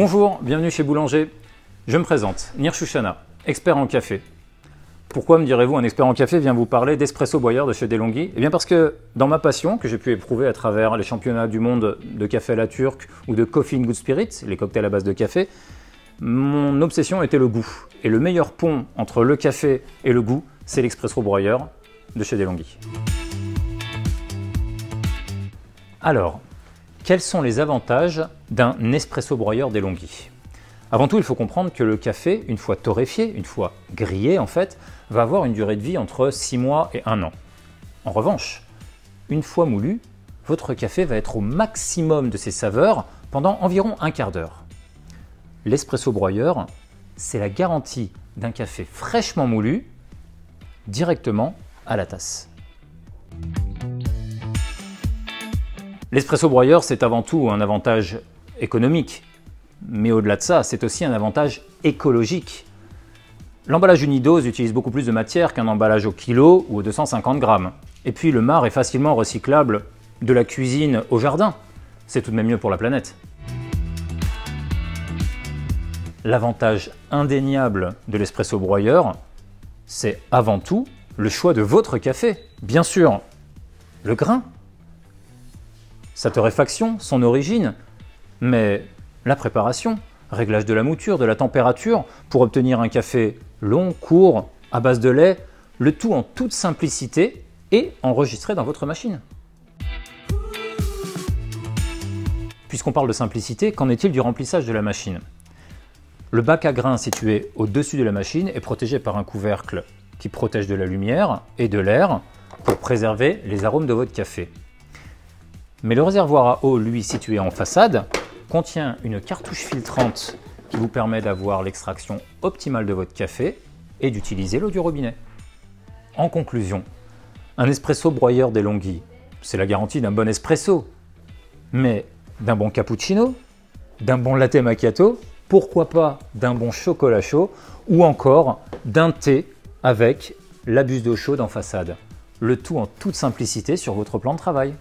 Bonjour, bienvenue chez Boulanger. Je me présente, Nir Chouchana, expert en café. Pourquoi, me direz-vous, un expert en café vient vous parler d'Espresso Broyeur de chez DeLonghi? Eh bien parce que dans ma passion, que j'ai pu éprouver à travers les championnats du monde de café à la turque ou de Coffee in Good Spirit, les cocktails à base de café, mon obsession était le goût. Et le meilleur pont entre le café et le goût, c'est l'Espresso Broyeur de chez DeLonghi. Alors, quels sont les avantages d'un espresso broyeur DeLonghi? Avant tout, il faut comprendre que le café, une fois torréfié, une fois grillé en fait, va avoir une durée de vie entre 6 mois et 1 an. En revanche, une fois moulu, votre café va être au maximum de ses saveurs pendant environ un quart d'heure. L'espresso broyeur, c'est la garantie d'un café fraîchement moulu directement à la tasse. L'espresso broyeur, c'est avant tout un avantage économique, mais au-delà de ça, c'est aussi un avantage écologique. L'emballage unidose utilise beaucoup plus de matière qu'un emballage au kilo ou aux 250 grammes. Et puis le marc est facilement recyclable de la cuisine au jardin. C'est tout de même mieux pour la planète. L'avantage indéniable de l'espresso broyeur, c'est avant tout le choix de votre café. Bien sûr, le grain, sa torréfaction, son origine, mais la préparation, réglage de la mouture, de la température, pour obtenir un café long, court, à base de lait, le tout en toute simplicité et enregistré dans votre machine. Puisqu'on parle de simplicité, qu'en est-il du remplissage de la machine? Le bac à grains situé au-dessus de la machine est protégé par un couvercle qui protège de la lumière et de l'air pour préserver les arômes de votre café. Mais le réservoir à eau, lui, situé en façade, contient une cartouche filtrante qui vous permet d'avoir l'extraction optimale de votre café et d'utiliser l'eau du robinet. En conclusion, un espresso broyeur DeLonghi, c'est la garantie d'un bon espresso, mais d'un bon cappuccino, d'un bon latte macchiato, pourquoi pas d'un bon chocolat chaud ou encore d'un thé avec la buse d'eau chaude en façade. Le tout en toute simplicité sur votre plan de travail.